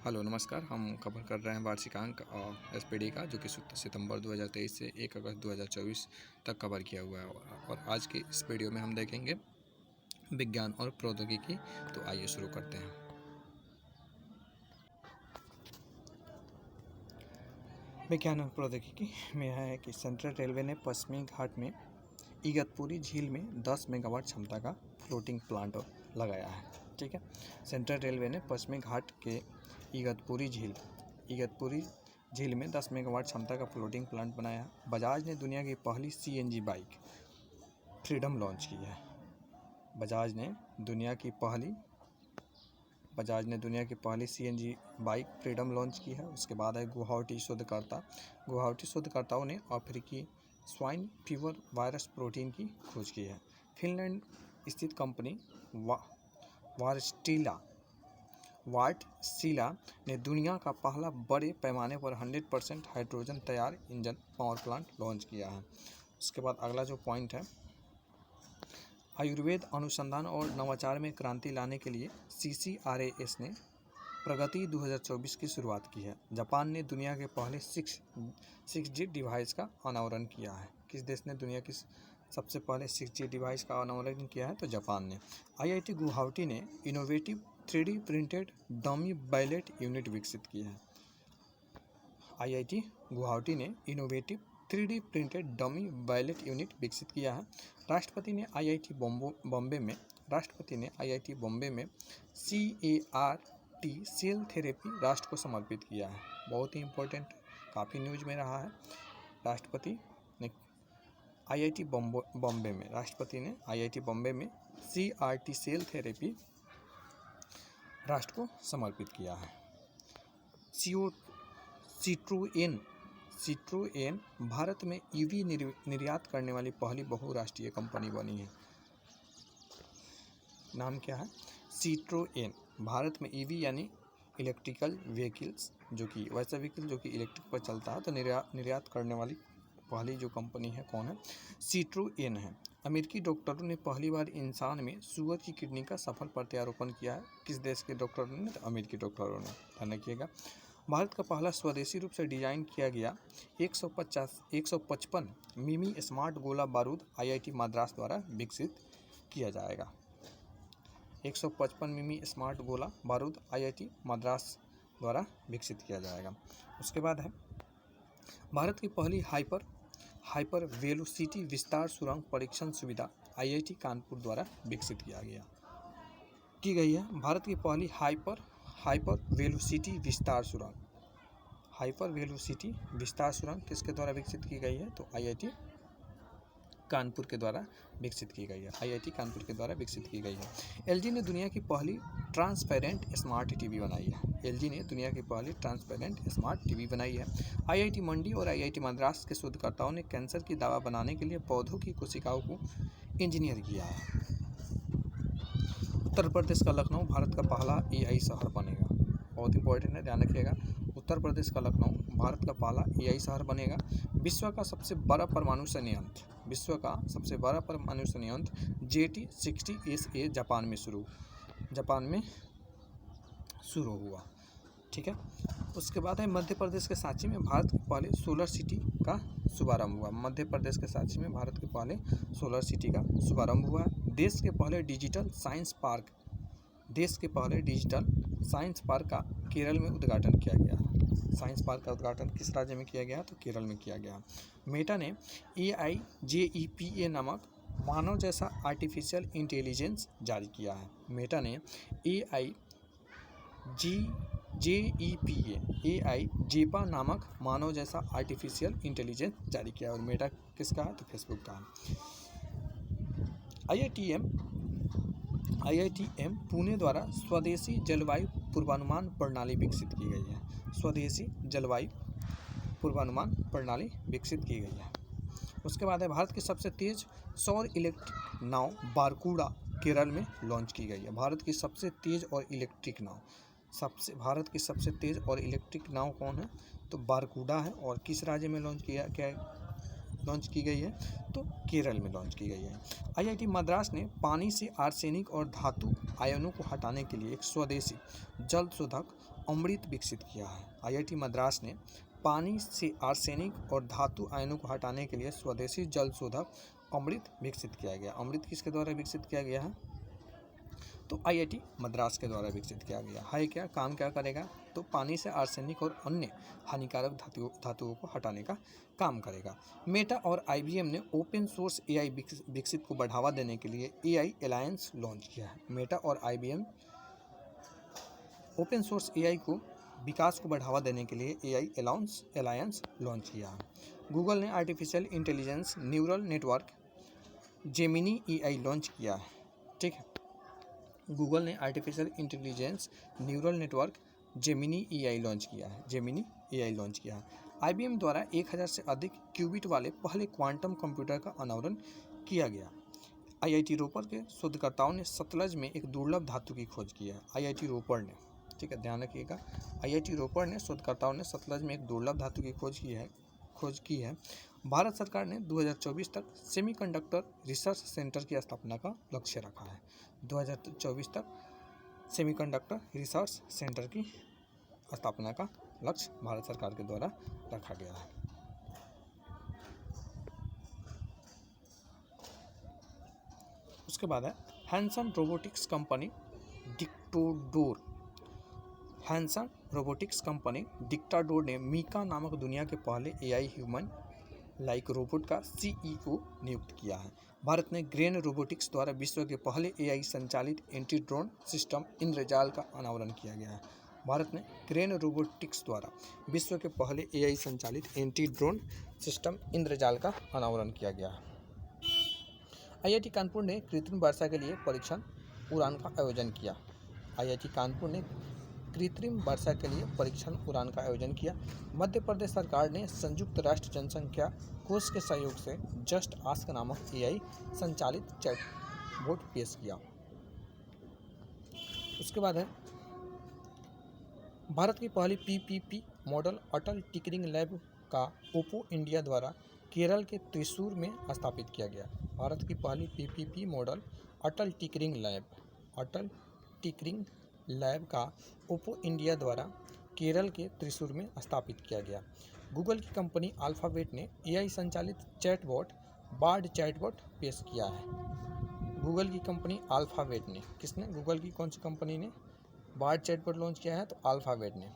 Hello नमस्कार। हम cover कर रहे हैं वार्षिकांक एसपीडी का, जो कि सितंबर 2023 से 1 अगस्त 2024 तक कवर किया हुआ है। और आज के इस वीडियो में हम देखेंगे विज्ञान और प्रौद्योगिकी। तो आइए शुरू करते हैं। विज्ञान और प्रौद्योगिकी में यह है कि सेंट्रल रेलवे ने पश्चिमी घाट में इगतपुरी झील में 10 मेगावाट क्षमता का फ्लोटिंग प्लांट लगाया है। ठीक है, सेंट्रल रेलवे ने पश्चिमी घाट के इगतपुरी झील में 10 मेगावाट क्षमता का फ्लोटिंग प्लांट बनाया है। बजाज ने दुनिया की पहली सीएनजी बाइक फ्रीडम लॉन्च की है। बजाज ने दुनिया की पहली सीएनजी बाइक फ्रीडम लॉन्च की है। उसके बाद है गुवाहाटी शोधकर्ताओं ने अफ्रीकी स्वाइन फीवर वायरस प्रोटीन की खोज की है। फिनलैंड स्थित कंपनी वार्टसिला ने दुनिया का पहला बड़े पैमाने पर 100% हाइड्रोजन तैयार इंजन पावर प्लांट लॉन्च किया है। उसके बाद अगला जो पॉइंट है, आयुर्वेद अनुसंधान और नवाचार में क्रांति लाने के लिए CCRAS ने प्रगति 2024 की शुरुआत की है। जापान ने दुनिया के पहले 6G डिवाइस का अनावरण किया है। किस देश ने दुनिया की सबसे पहले 6G डिवाइस का अनावरण किया है? तो जापान ने। IIT गुवाहाटी ने innovative 3D printed dummy ballot unit विकसित की है। IIT गुवाहाटी ने innovative 3D printed dummy ballot unit विकसित किया है। राष्ट्रपति ने IIT बॉम्बे में CAR-T सेल थेरेपी राष्ट्र को समर्पित किया है। बहुत ही इम्पोर्टेंट, काफ़ी न्यूज में रहा है। राष्ट्रपति ने IIT बॉम्बे में CAR-T सेल थेरेपी राष्ट्र को समर्पित किया है। सिट्रोएन भारत में EV निर्यात करने वाली पहली बहुराष्ट्रीय कंपनी बनी है। नाम क्या है? सिट्रोएन। भारत में EV यानी इलेक्ट्रिकल व्हीकल्स, जो कि वैसा व्हीकल जो कि इलेक्ट्रिक पर चलता है, तो निर्यात करने वाली पहली जो कंपनी है कौन है? सिट्रोएन है। अमेरिकी डॉक्टरों ने पहली बार इंसान में सुअर की किडनी का सफल प्रत्यारोपण किया है। किस देश के डॉक्टरों ने? तो अमेरिकी डॉक्टरों ने। ध्यान रखिएगा। भारत का पहला स्वदेशी रूप से डिजाइन किया गया 155 मिमी स्मार्ट गोला बारूद IIT मद्रास द्वारा विकसित किया जाएगा। 155 मिमी स्मार्ट गोला बारूद IIT मद्रास द्वारा विकसित किया जाएगा। उसके बाद है भारत की पहली हाइपर वेलोसिटी विस्तार सुरंग परीक्षण सुविधा IIT कानपुर द्वारा विकसित की गई है। भारत की पहली हाइपर वेलोसिटी विस्तार सुरंग किसके द्वारा विकसित की गई है? तो IIT कानपुर के द्वारा विकसित की गई है। LG ने दुनिया की पहली ट्रांसपेरेंट स्मार्ट टीवी बनाई है। IIT मंडी और IIT मद्रास के शोधकर्ताओं ने कैंसर की दवा बनाने के लिए पौधों की कोशिकाओं को इंजीनियर किया है। उत्तर प्रदेश का लखनऊ भारत का पहला AI शहर बनेगा। बहुत इंपॉर्टेंट है, ध्यान रखिएगा। उत्तर प्रदेश का लखनऊ भारत का पहला AI शहर बनेगा। विश्व का सबसे बड़ा परमाणु संयंत्र JT60SA जापान में शुरू हुआ। ठीक है। उसके बाद है मध्य प्रदेश के सांची में भारत के पहले सोलर सिटी का शुभारंभ हुआ। देश के पहले डिजिटल साइंस पार्क का केरल में उद्घाटन किया गया। साइंस पार्क का उद्घाटन किस राज्य में किया गया? तो केरल में किया गया। मेटा ने AIJEPA नामक मानव जैसा आर्टिफिशियल इंटेलिजेंस जारी किया है। मेटा ने AIJEPA नामक मानव जैसा आर्टिफिशियल इंटेलिजेंस जारी किया। और मेटा किसका है? तो फेसबुक का है। IITM पुणे द्वारा स्वदेशी जलवायु पूर्वानुमान प्रणाली विकसित की गई है। उसके बाद है भारत की सबसे तेज सौर इलेक्ट्रिक नाव बारकूड़ा केरल में लॉन्च की गई है। भारत की सबसे तेज और इलेक्ट्रिक नाव कौन है? तो बारकूड़ा है। और किस राज्य में लॉन्च लॉन्च की गई है? तो केरल में लॉन्च की गई है। आईआईटी मद्रास ने पानी से आर्सेनिक और धातु आयनों को हटाने के लिए एक स्वदेशी जल शोधक अमृत विकसित किया है। आईआईटी मद्रास ने पानी से आर्सेनिक और धातु आयनों को हटाने के लिए स्वदेशी जल शोधक अमृत विकसित किया गया। अमृत किसके द्वारा विकसित किया गया है? तो आईआईटी मद्रास के द्वारा विकसित किया गया है। क्या काम क्या करेगा? तो पानी से आर्सेनिक और अन्य हानिकारक धातुओं को हटाने का काम करेगा। मेटा और आईबीएम ने ओपन सोर्स एआई विकसित को बढ़ावा देने के लिए एआई अलायंस लॉन्च किया है। मेटा और आईबीएम ओपन सोर्स एआई को विकास को बढ़ावा देने के लिए एआई अलायंस लॉन्च किया है। गूगल ने artificial intelligence neural network Gemini AI launch किया है। ठीक है, गूगल ने artificial intelligence neural network Gemini AI launch किया है। आईबीएम द्वारा 1000 से अधिक क्यूबिट वाले पहले क्वांटम कंप्यूटर का अनावरण किया गया। आईआईटी रोपर के शोधकर्ताओं ने सतलज में एक दुर्लभ धातु की खोज की है। आईआईटी रोपर ने, ठीक है, ध्यान रखिएगा, आईआईटी रोपर ने शोधकर्ताओं ने सतलज में एक दुर्लभ धातु की खोज की है। भारत सरकार ने 2024 तक सेमीकंडक्टर रिसर्च सेंटर की स्थापना का लक्ष्य रखा है। 2024 तक सेमीकंडक्टर रिसर्च सेंटर की स्थापना का लक्ष्य भारत सरकार के द्वारा रखा गया है। उसके बाद है हैंसन रोबोटिक्स कंपनी डिक्टाडोर ने मीका नामक दुनिया के पहले एआई ह्यूमन लाइक रोबोट का सीईओ नियुक्त किया है। भारत ने ग्रेन रोबोटिक्स द्वारा विश्व के पहले एआई संचालित एंटी ड्रोन सिस्टम इंद्रजाल का अनावरण किया गया है। भारत ने ग्रेन रोबोटिक्स द्वारा विश्व के पहले एआई संचालित एंटी ड्रोन सिस्टम इंद्रजाल का अनावरण किया गया है। आईआईटी कानपुर ने कृत्रिम वर्षा के लिए परीक्षण उड़ान का आयोजन किया। आईआईटी कानपुर ने कृत्रिम वर्षा के लिए परीक्षण उड़ान का आयोजन किया। मध्य प्रदेश सरकार ने संयुक्त राष्ट्र जनसंख्या कोष के सहयोग से जस्ट आस्क नामक एआई संचालित चैटबॉट पेश किया। उसके बाद है भारत की पहली पीपीपी मॉडल अटल टिकरिंग लैब का ओप्पो इंडिया द्वारा केरल के त्रिशूर में स्थापित किया गया। भारत की पहली पीपीपी मॉडल अटल टिकरिंग लैब का ओप्पो इंडिया द्वारा केरल के त्रिशूर में स्थापित किया गया। गूगल की कंपनी अल्फाबेट ने एआई संचालित चैटबॉट बार्ड चैटबॉट पेश किया है। गूगल की कंपनी अल्फाबेट ने, किसने? गूगल की कौन सी कंपनी ने बार्ड चैटबॉट लॉन्च किया है? तो अल्फाबेट ने।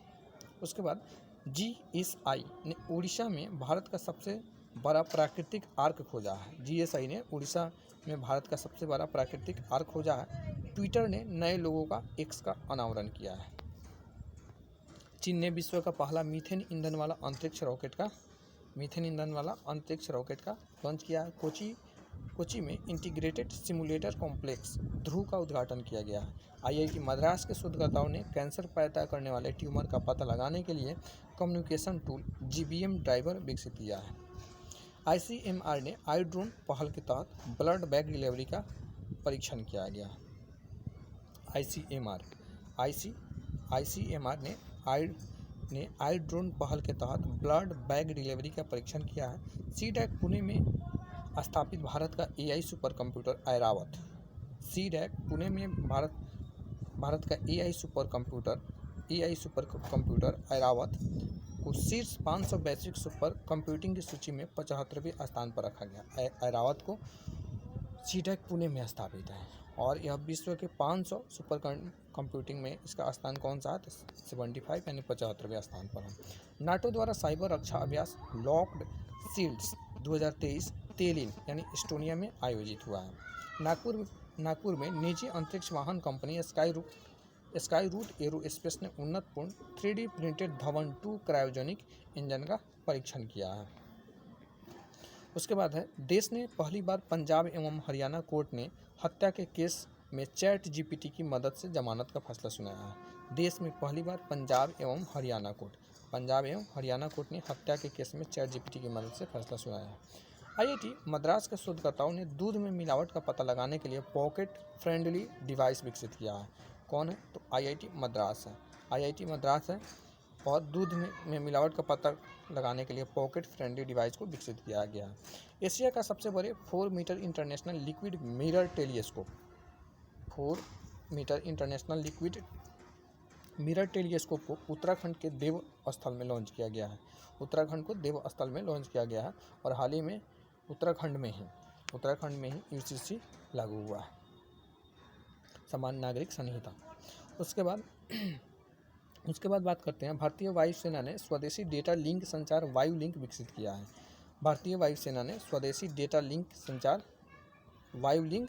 उसके बाद जीएसआई ने उड़ीसा में भारत का सबसे बड़ा प्राकृतिक आर्क खोजा है। जीएसआई ने उड़ीसा में भारत का सबसे बड़ा प्राकृतिक आर्क खोजा है। ट्विटर ने नए लोगों का एक्स का अनावरण किया है। चीन ने विश्व का पहला मीथेन ईंधन वाला अंतरिक्ष रॉकेट का लॉन्च किया है। कोची में इंटीग्रेटेड सिमुलेटर कॉम्प्लेक्स ध्रुव का उद्घाटन किया गया है। आईआईटी मद्रास के शोधकर्ताओं ने कैंसर पैदा करने वाले ट्यूमर का पता लगाने के लिए कम्युनिकेशन टूल जीबीएम ड्राइवर विकसित किया है। आईसीएमआर ने आई ड्रोन पहल के तहत ब्लड बैग डिलीवरी का परीक्षण किया गया। आईसीएमआर ने आई ड्रोन पहल के तहत ब्लड बैग डिलीवरी का परीक्षण किया है। सीडैक पुणे में स्थापित भारत का AI super computer Airavat Bharat का एआई सुपर कंप्यूटर ऐरावत को शीर्ष 500 वैश्विक सुपर कंप्यूटिंग की सूची में 75वें स्थान पर रखा गया। ऐरावत को सीडैक पुणे में स्थापित है और यह विश्व के 500 सुपर कंप्यूटिंग में इसका स्थान कौन सा है? तो 75 यानी 75वें स्थान पर है। नाटो द्वारा साइबर रक्षा अभ्यास लॉक्ड शील्ड्स 2023 तेलिन यानी एस्टोनिया में आयोजित हुआ है। नागपुर में निजी अंतरिक्ष वाहन कंपनी स्काई रूट एरोस्पेस ने उन्नतपूर्ण 3D printed Dhawan 2 cryogenic engine का परीक्षण किया है। उसके बाद है देश ने पहली बार पंजाब एवं हरियाणा कोर्ट ने हत्या के केस में चैट जीपीटी की मदद से जमानत का फैसला सुनाया है। देश में पहली बार पंजाब एवं हरियाणा कोर्ट ने हत्या के केस में चैट जीपीटी की मदद से फैसला सुनाया है। आईआईटी मद्रास के शोधकर्ताओं ने दूध में मिलावट का पता लगाने के लिए पॉकेट फ्रेंडली डिवाइस विकसित किया है। कौन है? तो आईआईटी मद्रास है। और दूध में मिलावट का पता लगाने के लिए पॉकेट फ्रेंडली डिवाइस को विकसित किया गया है। एशिया का सबसे बड़े 4 metre international liquid mirror telescope 4 metre international liquid mirror telescope को उत्तराखंड के देव स्थल में लॉन्च किया गया है। उत्तराखंड को देव स्थल में लॉन्च किया गया है और हाल ही में उत्तराखंड में ही यूसीसी लागू हुआ है, सामान्य नागरिक संहिता। उसके बाद बात करते हैं, भारतीय वायुसेना ने स्वदेशी डेटा लिंक संचार वायु लिंक विकसित किया है। भारतीय वायुसेना ने स्वदेशी डेटा लिंक संचार वायु लिंक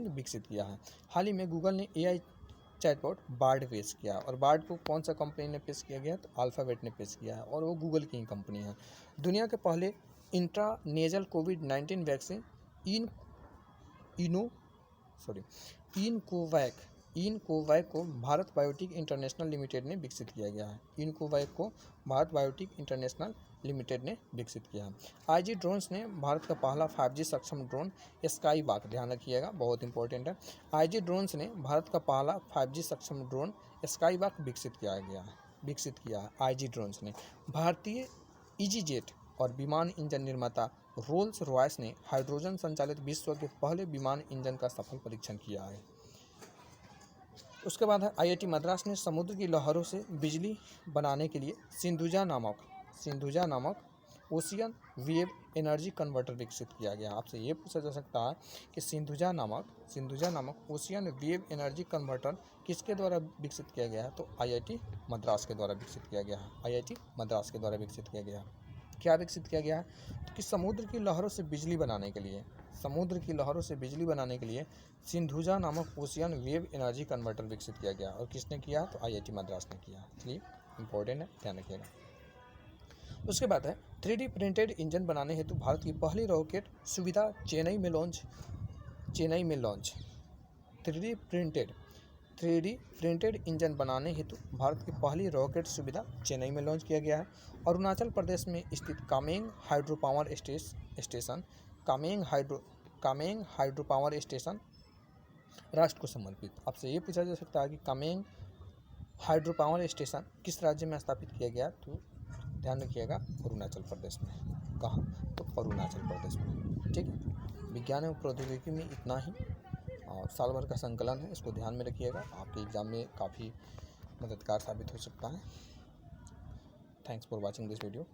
विकसित किया है। हाल ही में गूगल ने AI चैटबॉट बार्ड पेश किया और बार्ड को कौन सा कंपनी ने पेश किया गया, तो अल्फाबेट ने पेश किया है और वो गूगल की ही कंपनी है। दुनिया के पहले इंट्रानेजल कोविड-19 वैक्सीन इनकोवैक को भारत बायोटेक इंटरनेशनल लिमिटेड ने विकसित किया गया है। इनकोवैक को भारत बायोटेक इंटरनेशनल लिमिटेड ने विकसित किया है। IG ड्रोन्स ने भारत का पहला 5G सक्षम ड्रोन स्काईवॉक, ध्यान रखिएगा बहुत इंपॉर्टेंट है, IG ड्रोन्स ने भारत का पहला 5G सक्षम ड्रोन स्काईवॉक विकसित किया है IG ड्रोन्स ने। भारतीय ईजीजेट और विमान इंजन निर्माता रोल्स रॉयस ने हाइड्रोजन संचालित विश्व के पहले विमान इंजन का सफल परीक्षण किया है। उसके बाद है IIT मद्रास ने समुद्र की लहरों से बिजली बनाने के लिए सिंधुजा नामक ओशियन वेव एनर्जी कन्वर्टर विकसित किया गया। आपसे ये पूछा जा सकता है कि सिंधुजा नामक ओशियन वेव एनर्जी कन्वर्टर किसके द्वारा विकसित किया गया है, तो IIT मद्रास के द्वारा विकसित किया गया है। IIT मद्रास के द्वारा विकसित किया गया है। क्या विकसित किया गया है, तो कि समुद्र की लहरों से बिजली बनाने के लिए सिंधुजा नामक ओशियन वेव एनर्जी कन्वर्टर विकसित किया गया। और किसने किया, तो IIT मद्रास ने किया। इसलिए इंपॉर्टेंट है, ध्यान रखिएगा। उसके बाद है 3D प्रिंटेड इंजन बनाने हेतु भारत की पहली रॉकेट सुविधा चेन्नई में लॉन्च 3D प्रिंटेड इंजन बनाने हेतु भारत की पहली रॉकेट सुविधा चेन्नई में लॉन्च किया गया है। अरुणाचल प्रदेश में स्थित कामेंग हाइड्रो पावर स्टेशन राष्ट्र को समर्पित। आपसे ये पूछा जा सकता है कि कामेंग हाइड्रो पावर स्टेशन किस राज्य में स्थापित किया गया, तो ध्यान रखिएगा अरुणाचल प्रदेश में। कहाँ, तो अरुणाचल प्रदेश में। ठीक है, विज्ञान एवं प्रौद्योगिकी में इतना ही और साल भर का संकलन है, इसको ध्यान में रखिएगा, आपके एग्जाम में काफ़ी मददगार साबित हो सकता है। Thanks for watching this video.